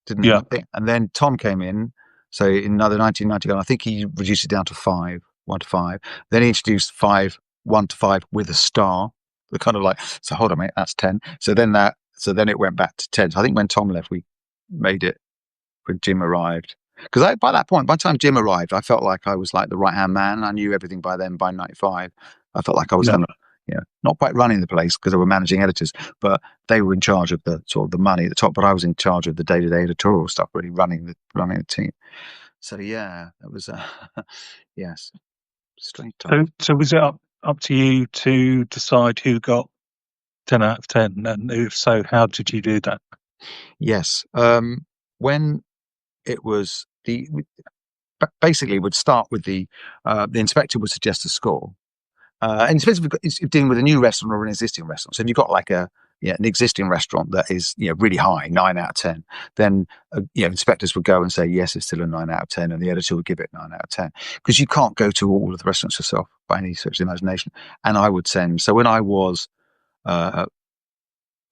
didn't he? Yeah. And then Tom came in. So in another 1991, I think he reduced it down to 5, 1 to 5. Then he introduced 5, 1 to 5 with a star. They're kind of like, so hold on, mate, that's 10. So then it went back to 10. So I think when Tom left, we made it when Jim arrived. Because by that point, by the time Jim arrived, I felt like I was like the right-hand man. I knew everything by then. By 95, I felt like I was going to, not quite running the place because they were managing editors, but they were in charge of the sort of the money at the top. But I was in charge of the day-to-day editorial stuff, really running the team. So yeah, it was yes, strange time. So was it up to you to decide who got 10 out of 10, and if so, how did you do that? Yes, when it was basically would start with the inspector would suggest a score, and especially if it's dealing with a new restaurant or an existing restaurant. So if you've got like an existing restaurant that is really high, 9 out of 10, then inspectors would go and say yes, it's still a 9 out of 10, and the editor would give it 9 out of 10, because you can't go to all of the restaurants yourself by any stretch of the imagination. And I would send. So when I was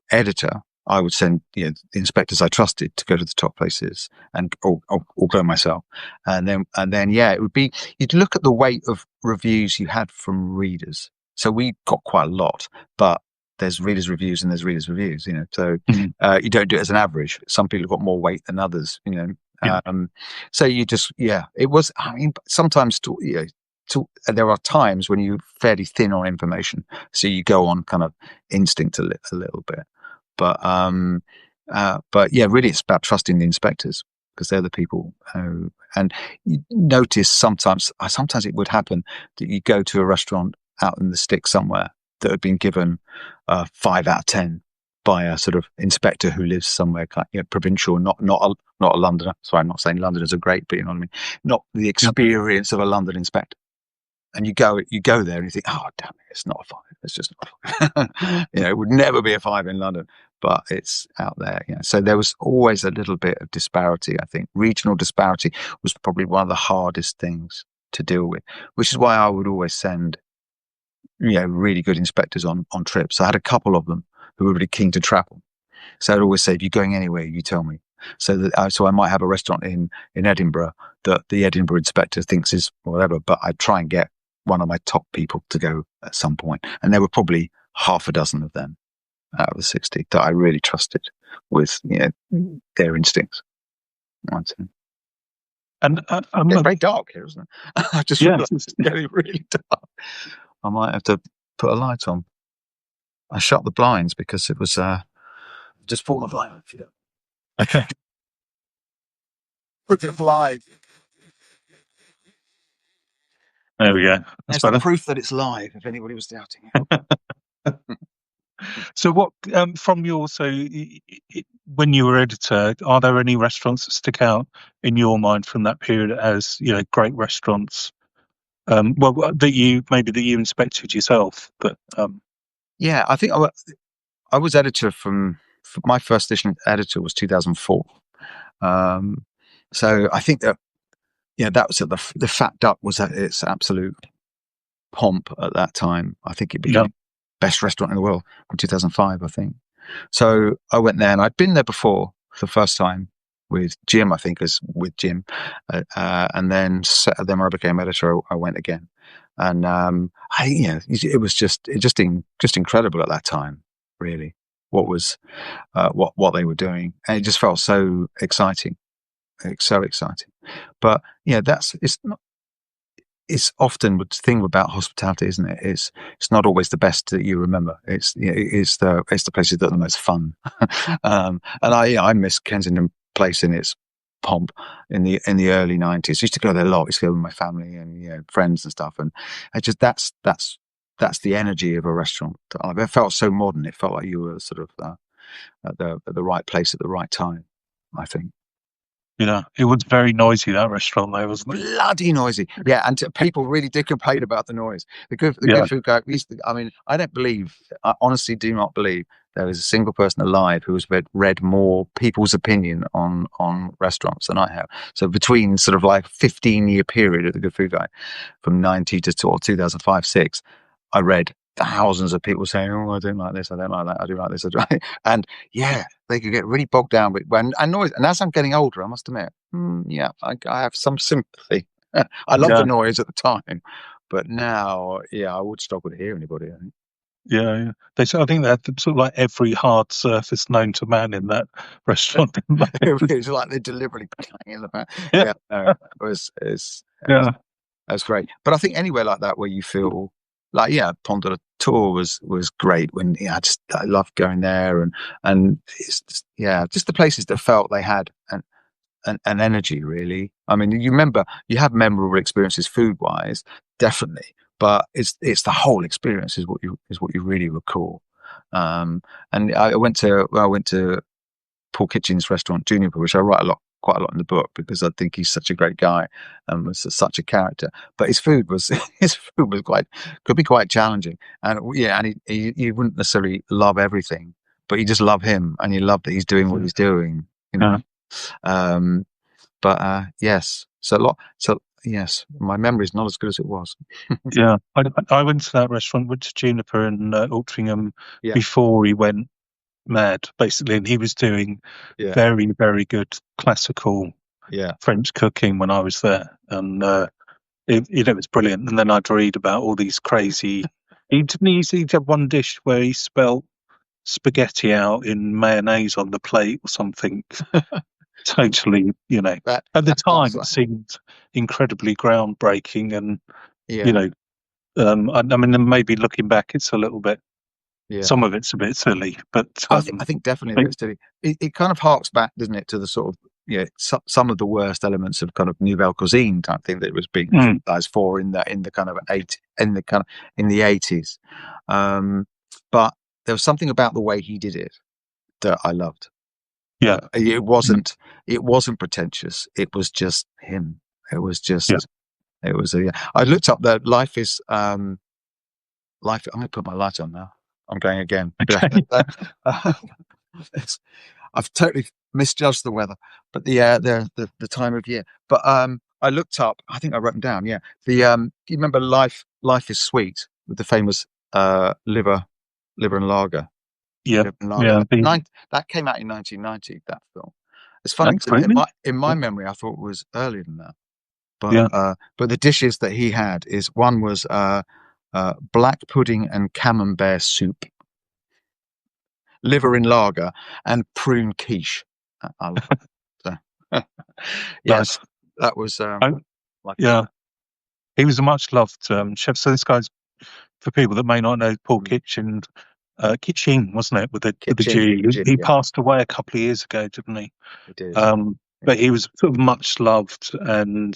editor, I would send the inspectors I trusted to go to the top places or go myself, and then it would be, you'd look at the weight of reviews you had from readers. So we got quite a lot, but there's readers' reviews and there's readers' reviews, so you don't do it as an average. Some people have got more weight than others, so you just it was, I mean, sometimes there are times when you're fairly thin on information, so you go on kind of instinct a little bit. But really, it's about trusting the inspectors, because they're the people who. And you notice sometimes it would happen that you go to a restaurant out in the sticks somewhere that had been given 5 out of 10 by a sort of inspector who lives somewhere provincial, not a Londoner. Sorry, I'm not saying Londoners are great, but you know what I mean. Not the experience of a London inspector. And you go there and you think, oh damn it, it's not a 5. It's just not a 5. It would never be a 5 in London, but it's out there. So there was always a little bit of disparity. I think regional disparity was probably one of the hardest things to deal with, which is why I would always send really good inspectors on trips. I had a couple of them who were really keen to travel, so I'd always say, if you're going anywhere, you tell me. So I might have a restaurant in Edinburgh that the Edinburgh inspector thinks is whatever, but I'd try and get one of my top people to go at some point. And there were probably half a dozen of them out of the 60 that I really trusted with their instincts. And it's very dark here, isn't it? I just realized it's getting really dark. I might have to put a light on. I shut the blinds because it was just fallen off light. Okay. Put it live. There we go. That's the proof that it's live, if anybody was doubting it. So what, from your, when you were editor, are there any restaurants that stick out in your mind from that period as, great restaurants Well, that you inspected yourself, but Yeah, I think I was editor my first edition editor was 2004. Um, so I think that, that was at the Fat Duck was at its absolute pomp at that time. I think it yeah, became best restaurant in the world in 2005, I think. So I went there, and I'd been there before for the first time with Jim, I think, as with Jim, and then when I became editor, I went again, and it was just incredible at that time, really. What was what they were doing, and it just felt so exciting, so exciting. But it's often the thing about hospitality, isn't it? It's not always the best that you remember. It's the places that are the most fun. And I miss Kensington Place in its pomp in the early 90s. I used to go there a lot. I used to go with my family and friends and stuff. And that's the energy of a restaurant. It felt so modern. It felt like you were sort of at the right place at the right time, I think. it was very noisy, that restaurant though, wasn't it? Bloody noisy, yeah, and people really did complain about the noise. The Yeah, good food guy. I mean, I honestly do not believe there is a single person alive who has read more people's opinion on restaurants than I have. So between sort of like 15-year period of the Good Food Guide, from 90 to 2005-6, I read thousands of people saying, "Oh, I don't like this, I don't like that, I do like this, I do like it." And yeah, they could get really bogged down with and noise. And as I'm getting older, I must admit, I have some sympathy. I love the yeah, noise at the time, but now, yeah, I would struggle to hear anybody, I think. yeah. I think they had sort of like every hard surface known to man in that restaurant. Didn't they? It's like they're deliberately banging in the back. Yeah, Yeah, no, yeah, that's great. But I think anywhere like that where you feel like, yeah, Pont de la Tour was great when I loved going there, and it's just the places that felt they had an energy, really. I mean, you remember, you have memorable experiences food wise, definitely, but it's the whole experience is what you really recall. And I went to Paul Kitchen's restaurant, Juniper, which I write quite a lot in the book, because I think he's such a great guy and was such a character. But his food was could be quite challenging, and you wouldn't necessarily love everything, but you just love him, and you love that he's doing what he's doing, you know. yeah. Um, but yes, yes, my memory is not as good as it was. Yeah, I went to that restaurant, went to Juniper in Altrincham Yeah, before he went mad, basically, and he was doing yeah, very, very good classical yeah, French cooking when I was there, and it was brilliant. And then I'd read about all these crazy. He'd have one dish where he spelt spaghetti out in mayonnaise on the plate or something. Totally, that at the that time sounds it like, seemed incredibly groundbreaking, and you yeah, know, I mean, maybe looking back, it's a little bit. yeah. Some of it's a bit silly, but I think definitely a bit silly. It kind of harks back, doesn't it, to the sort of some of the worst elements of kind of nouvelle cuisine type thing that it was being mm, criticized for in the kind of in the 80s. But there was something about the way he did it that I loved. yeah, It wasn't pretentious. It was just him. It was yeah, just it was a. I looked up the life is life. I'm going to put my light on now. I'm going again. okay, I've totally misjudged the weather, but the time of year. But I looked up. I think I wrote them down. Yeah, do you remember Life is Sweet with the famous liver and lager? yeah, Liver and lager. yeah. That came out in 1990. That film. It's funny because in Absolutely, my yeah, memory, I thought it was earlier than that. But yeah. the dishes that he had is one was black pudding and camembert soup, liver in lager, and prune quiche. I love it. So, yes, Nice. that was I, like yeah, he was a much loved chef. So this guy's, for people that may not know, Paul Kitchen, Kitchen, wasn't it, with the kitchen. G? Kitchen, He yeah, passed away a couple of years ago, didn't he? he did. Um, Yeah. but he was sort of much loved and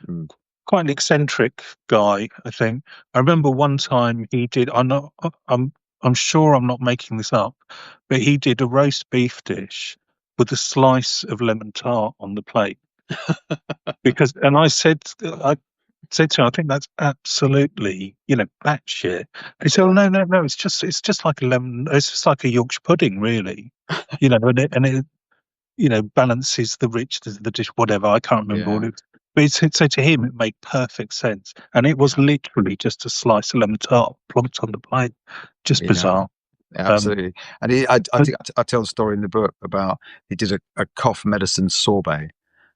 Mm. quite an eccentric guy, I think. I remember one time he did. I'm sure I'm not making this up, but he did a roast beef dish with a slice of lemon tart on the plate. And I said, said to her, I think that's absolutely, batshit. He said, "Oh, no, no, no, it's just like a lemon, it's just like a Yorkshire pudding, really." And it balances the rich, the dish, whatever. I can't remember what Yeah, it was. But so to him, it made perfect sense. And it was yeah, literally just a slice of lemon tart plonked on the plate. Just yeah. bizarre. Um, Absolutely. And I but think I tell the story in the book about he did a cough medicine sorbet.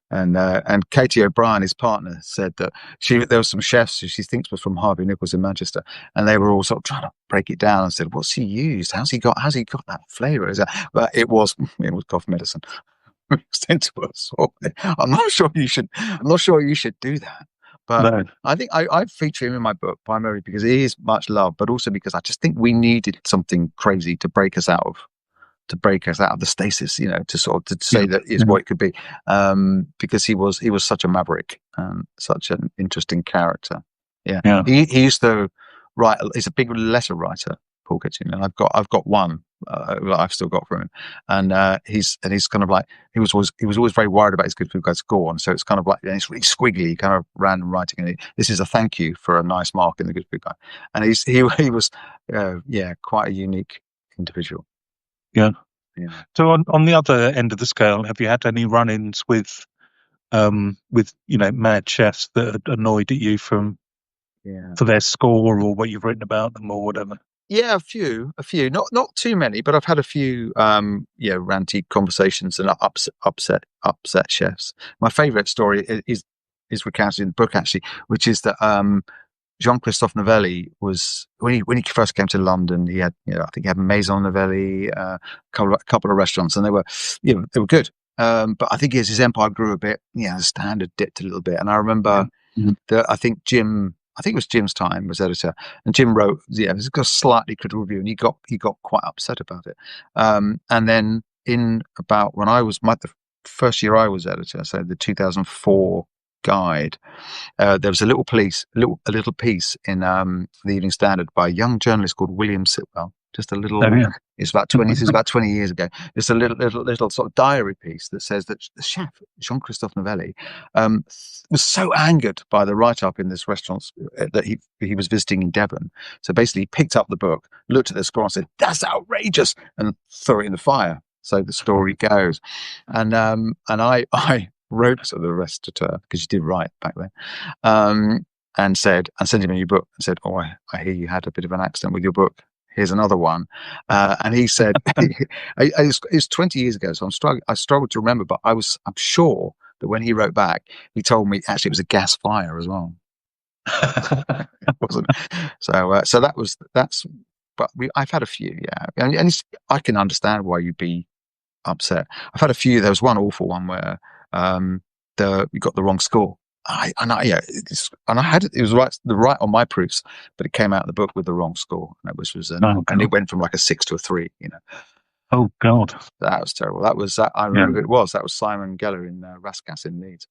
And Katie O'Brien, his partner, said that there were some chefs who she thinks was from Harvey Nichols in Manchester, and they were all sort of trying to break it down and said, "What's he used? How's he got that flavour?" But it was cough medicine. Sent to us. I'm not sure you should. I'm not sure you should do that. But no, I think I feature him in my book primarily because he is much loved, but also because I just think we needed something crazy to break us out of the stasis, to sort of to yeah, say that is yeah, what it could be, because he was such a maverick, such an interesting character. Yeah, yeah, he used to write. He's a big letter writer, Paul Kitchen, and I've got one that I've still got from him, and he's kind of like he was always very worried about his Good Food Guide score, and so it's kind of like, and it's really squiggly, kind of random writing, and this is a thank you for a nice mark in the Good Food Guide, and he was quite a unique individual. yeah. Yeah. So on the other end of the scale, have you had any run-ins with mad chefs that are annoyed at you Yeah. for their score or what you've written about them or whatever? Yeah, a few, not too many, but I've had a few, ranty conversations and upset chefs. My favourite story is recounted in the book actually, which is that Jean-Christophe Novelli was when he first came to London. He had, I think he had Maison Novelli, a couple of restaurants, and they were good. But I think as his empire grew a bit, the standard dipped a little bit. And I Yeah. remember Mhm. that I think it was Jim's time was editor, and Jim wrote, it's got a slightly critical review, and he got quite upset about it. And then in about when I was the first year I was editor, so the 2004 guide, there was a little piece in the Evening Standard by a young journalist called William Sitwell. Just a Oh, little. yeah. It's about 20. This is about 20 years ago. Just a little sort of diary piece that says that the chef Jean-Christophe Novelli was so angered by the write-up in this restaurant that he was visiting in Devon. So basically, he picked up the book, looked at the score, and said, "That's outrageous," and threw it in the fire. So the story goes, and I wrote to the restaurateur, because you did write back then, and sent him a new book and said, "Oh, I hear you had a bit of an accident with your book. Here's another one." And he said, "It's 20 years ago, so I struggled to remember, but I'm sure that when he wrote back, he told me actually it was a gas fire as well." It wasn't. So that's. But I've had a few, yeah, and I can understand why you'd be upset. I've had a few. There was one awful one where we got the wrong score. And I had it was right on my proofs, but it came out in the book with the wrong score, and Oh, and it God. went from like a 6 to a 3. Oh, God. That was terrible. That I Yeah. remember who it was. That was Simon Geller in Rascasse in Leeds.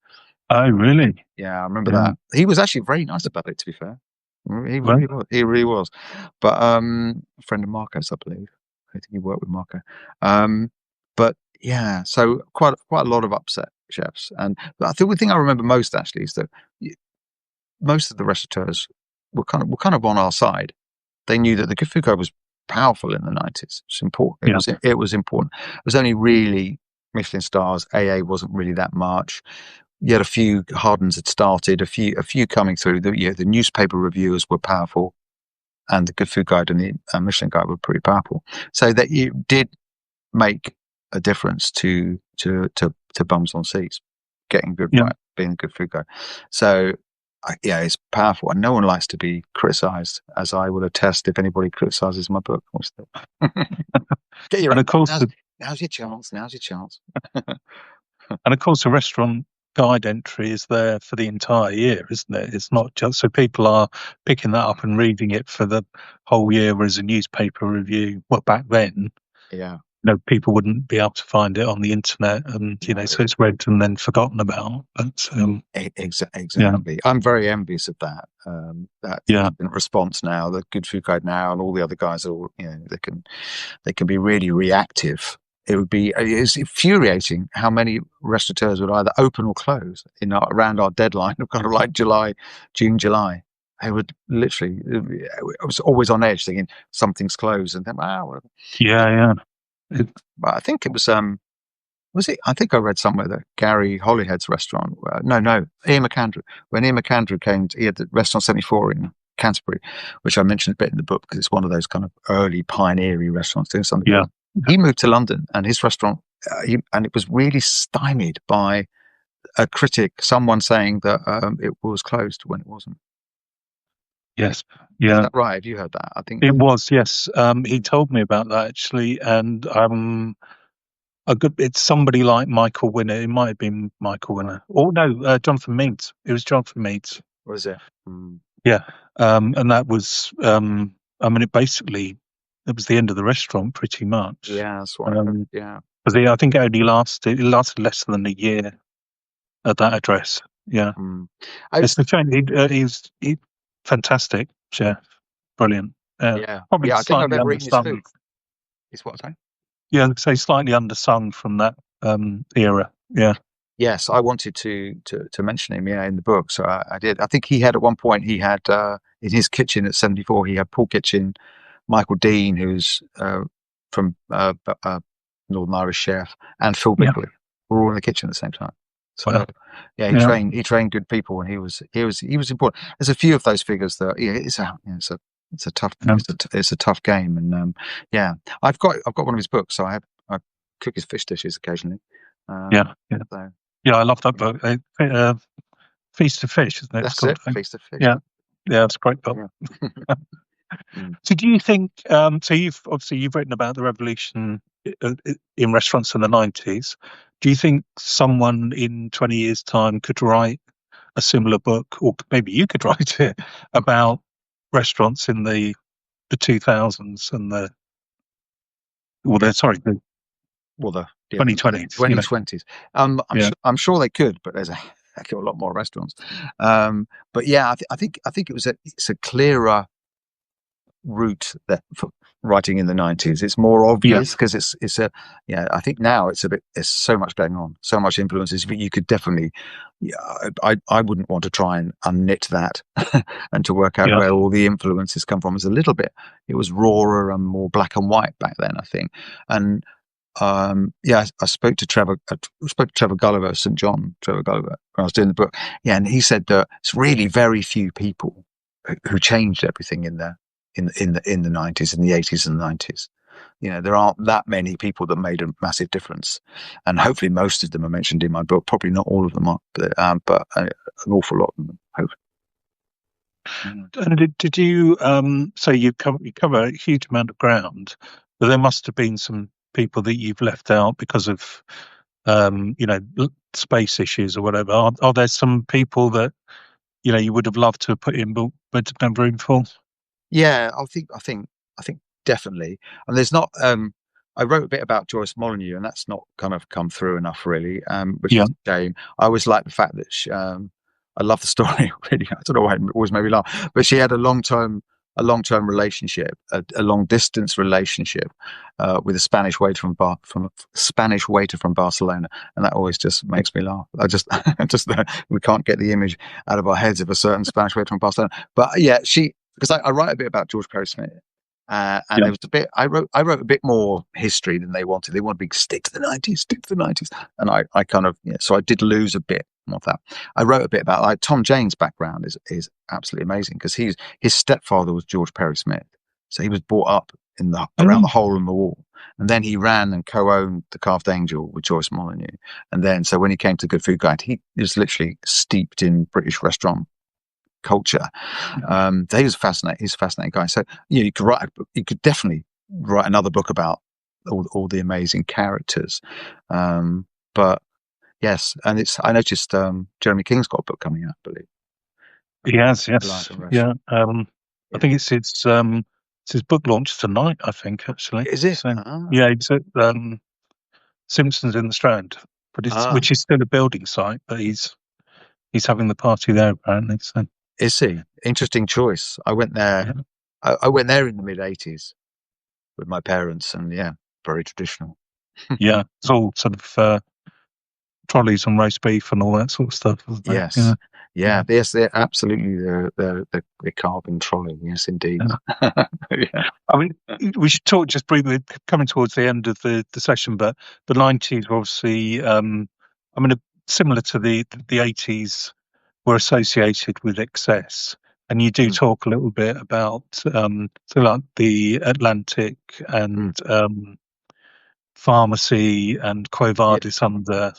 Oh, really? Yeah, I remember Yeah. that. He was actually very nice about it, to be fair. He Well, really was. He really was. But a friend of Marco's, I believe. I think he worked with Marco. But yeah, so quite a lot of upset chefs. And I think the thing I remember most actually is that most of the restaurateurs were kind of on our side. They knew that the Good Food Code was powerful in the 90s. It's important. yeah. It was important. It was only really Michelin stars. AA wasn't really that much. You had a few Hardens had started, a few coming through. The newspaper reviewers were powerful, and the Good Food Guide and the Michelin Guide were pretty powerful. So that it did make a difference to bums on seats getting good Yeah. right, being a Good Food Guide. So it's powerful, and no one likes to be criticised, as I will attest if anybody criticises my book. Get your And of course, now's your chance. Now's your chance. the restaurant guide entry is there for the entire year, isn't it? It's not just so people are picking that up and reading it for the whole year, whereas a newspaper review, well, back then, Yeah. people wouldn't be able to find it on the internet, and so it's read and then forgotten about. But Exactly. I'm very envious of that. That yeah, instant response now, the Good Food Guide now, and all the other guys are all, they can be really reactive it's infuriating how many restaurateurs would either open or close around our deadline of kind of like June, July. They would literally, I was always on edge thinking something's closed and then, wow, whatever. Yeah. But I think it was it? I think I read somewhere that Gary Holyhead's restaurant, no, Ian McAndrew, when Ian McAndrew came, he had the Restaurant 74 in Canterbury, which I mentioned a bit in the book because it's one of those kind of early pioneering restaurants doing something. Yeah. He moved to London and his restaurant, and it was really stymied by a critic, someone saying that it was closed when it wasn't. Yes. Is Yeah. that right? Have you heard that? I think It was. Yes. He told me about that actually, and it's somebody like Michael Winner. It might have been Michael Winner. Or no, Jonathan Meades. It was Jonathan Meades. was it. Mm. Yeah. And that was. I mean, it was the end of the restaurant, pretty much. Yeah, that's what I heard. Yeah. Because I think it lasted less than a year at that address. Yeah. Mm. It's a shame. He's fantastic chef, brilliant. Yeah. Probably Yeah, I think I've slightly ever eaten his food. undersung. Is what I say? Yeah, I'd say slightly undersung from that era. Yeah. Yes, I wanted to mention him, yeah, in the book. So I did. I think he had at one point he had in his kitchen at 74. He had Paul Kitchen, Michael Dean, who's from Northern Irish chef, and Phil Yeah. Bickley were all in the kitchen at the same time. So Well, yeah, he trained good people, and he was important. There's a few of those figures that it's a tough it's a tough game, and yeah, I've got one of his books, so I cook his fish dishes occasionally. Yeah. So, Yeah, I love that book. Feast of Fish, isn't it? that's it. Feast of Fish. Yeah. Yeah, it's a great book. Yeah. So do you think, so you've written about the revolution in restaurants in the 90s. Do you think someone in 20 years' time could write a similar book, or maybe you could write it, about restaurants in the 2000s and the 2020s? 2020s. I'm sure they could, but there's a heck of a lot more restaurants. But yeah, I think it's a clearer route that for writing in the 90s. It's more obvious because I think now there's so much going on, so much influences. You could definitely, I wouldn't want to try and unknit that and to work out where all the influences come from. It was rawer and more black and white back then, I think. And I spoke to Trevor Gulliver, St. John, Trevor Gulliver, when I was doing the book. Yeah, and he said that it's really very few people who changed everything in the 90s, in the 80s and 90s. There aren't that many people that made a massive difference, and hopefully most of them are mentioned in my book. Probably not all of them are, but an awful lot of them, hopefully. And did you so you cover a huge amount of ground, but there must have been some people that you've left out because of space issues or whatever. Are there some people that you would have loved to have put in but didn't have room for? Yeah, I think definitely. And there's not. I wrote a bit about Joyce Molyneux, and that's not kind of come through enough, really. Which is a shame. I always like the fact that I love the story. Really, I don't know why it always made me laugh, but she had a long term relationship, a long distance relationship with a Spanish waiter from Barcelona, and that always just makes me laugh. I just we can't get the image out of our heads of a certain Spanish waiter from Barcelona. But yeah, because I write a bit about George Perry Smith, and there was a bit I wrote a bit more history than they wanted. They wanted to stick to the 90s, and I kind of so I did lose a bit of that. I wrote a bit about Tom Jane's background is absolutely amazing because his stepfather was George Perry Smith, so he was brought up around the hole in the wall, and then he ran and co-owned the Carved Angel with Joyce Molyneux, and then so when he came to Good Food Guide, he was literally steeped in British restaurant culture. He's a fascinating guy. So you could definitely write another book about all the amazing characters. But yes, and I noticed Jeremy King's got a book coming out, I believe. He has, yes, yeah. I think it's his book launch tonight. I think actually, is it? So, yeah, it's at Simpsons in the Strand, which is still a building site, but he's having the party there apparently. So. Is he? Interesting choice. I went there. Yeah. I went there in the mid-80s with my parents, and yeah, very traditional. Yeah, it's all sort of trolleys and roast beef and all that sort of stuff, isn't it? Yes. Yeah, Yeah. Yes, they're absolutely the carbon trolley. Yes, indeed. yeah. Yeah. I mean, we should talk just briefly, coming towards the end of the session, but the 90s were obviously, I mean, similar to the 80s, were associated with excess. And you do Mm, talk a little bit about so like the Atlantic mm, and Pharmacy and Quo yeah. Vadis under Yeah.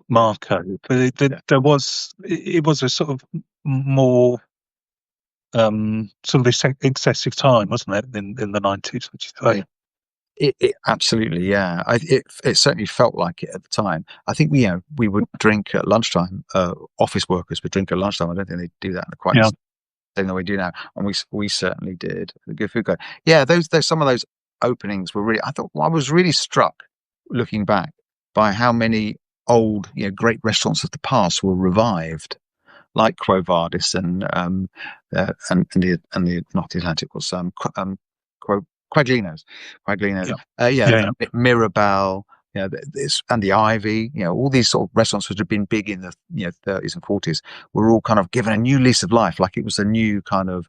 Marco, but Yeah. it was a sort of more sort of excessive time, wasn't it, in the 90s? Would you say? It absolutely, yeah. It certainly felt like it at the time. I think we would drink at lunchtime. Office workers would drink at lunchtime. I don't think they do that in quite the Yeah. same way we do now, and we certainly did. The Good Food Guide. Yeah, those some of those openings were really. I thought I was really struck looking back by how many old, great restaurants of the past were revived, like Quo Vadis and the not the Atlantic was Quo Quaglino's, Yeah. yeah, Yeah. Yeah. Mirabelle, this and the Ivy, all these sort of restaurants which had been big in the 30s and 40s were all kind of given a new lease of life, like it was a new kind of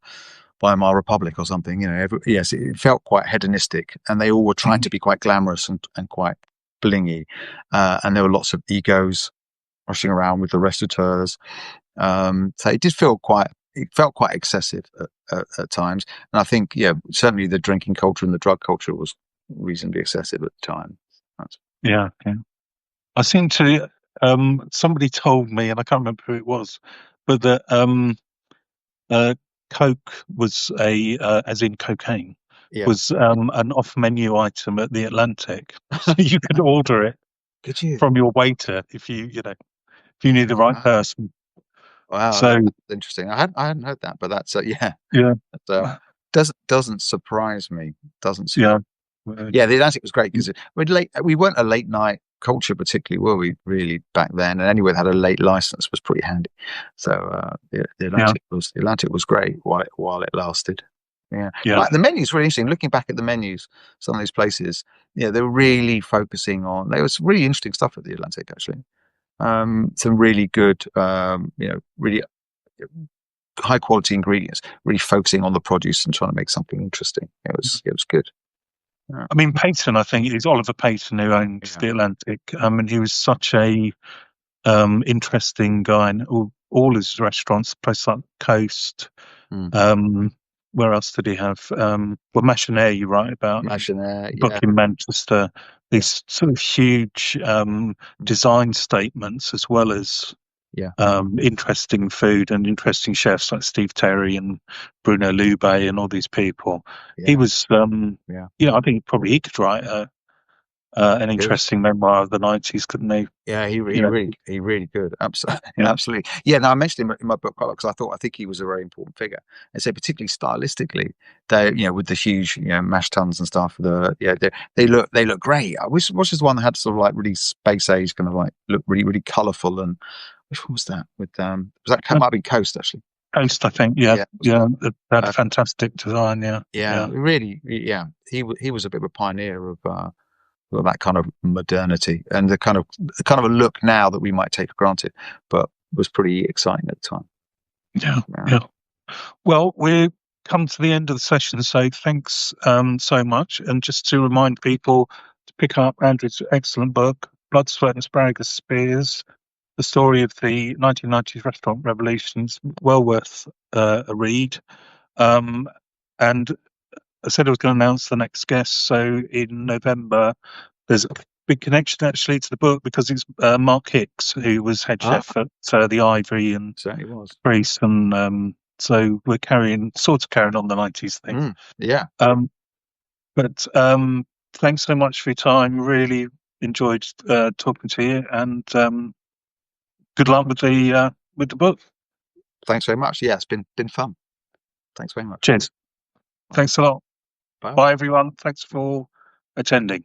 Weimar Republic or something. Yes, it felt quite hedonistic, and they all were trying Mhm. to be quite glamorous and quite blingy, and there were lots of egos rushing around with the restaurateurs. So it felt quite excessive at times. And I think, certainly the drinking culture and the drug culture was reasonably excessive at the time. That's, Yeah. Yeah. I seem to somebody told me, and I can't remember who it was, but that uh, Coke was as in cocaine, yeah. was an off-menu item at the Atlantic, so you could order it Could you? from your waiter if you knew the right Wow. person. Wow, So that's interesting. I hadn't heard that, but that's yeah, yeah, that, doesn't surprise me. Doesn't surprise. yeah, uh, Yeah, the Atlantic was great because we weren't a late night culture particularly, were we? Really back then, and anywhere that had a late license was pretty handy. So yeah, The Atlantic was great while it lasted. Yeah, yeah, like the menus were interesting. Looking back at the menus, some of these places, they were really focusing on. There was really interesting stuff at the Atlantic actually. Some really good, really high quality ingredients. Really focusing on the produce and trying to make something interesting. It was good. Yeah. I mean, Peyton, I think it is Oliver Peyton who owned Yeah. the Atlantic. I mean, he was such a interesting guy, and all his restaurants, places like Coast. Mm. Um, where else did he have? Well, Machinair, you write about in Machinair, the book yeah, in Manchester. yeah, These sort of huge mm, design statements, as well as yeah, interesting food and interesting chefs like Steve Terry and Bruno Lube and all these people. He yeah, was, yeah. I think probably he could write an Good. interesting memoir of the 90s, couldn't he? Yeah, You know, he really good. Absolutely, yeah, absolutely. Yeah, no, I mentioned him in my book quite a lot because I think he was a very important figure, and so particularly stylistically, they with the huge mash tuns and stuff. They look great. I wish was the one that had sort of like really space age kind of like look really really colourful. And which one was that with might be Coast actually. Coast, I think, yeah, Yeah, it was yeah, Coast. that had Uh, fantastic design, yeah, yeah, yeah, really, yeah. He was a bit of a pioneer of. Well, that kind of modernity and the kind of a look now that we might take for granted, but was pretty exciting at the time. yeah, Yeah. yeah. Well, we've come to the end of the session, so thanks so much. And just to remind people to pick up Andrew's excellent book, Blood, Sweat, and Asparagus Spears, the story of the 1990s restaurant revolutions, well worth a read. Um, and I said I was going to announce the next guest. So in November, there's a big connection actually to the book because it's Mark Hicks, who was head Ah, chef at the Ivory and certainly was. Greece, and so we're sort of carrying on the 90s thing. Yeah. Um, but thanks so much for your time. Really enjoyed talking to you, and good luck with the book. Thanks very much. Yeah, it's been fun. Thanks very much. Cheers. Bye. Thanks a lot. Bye. Bye, everyone. Thanks for attending.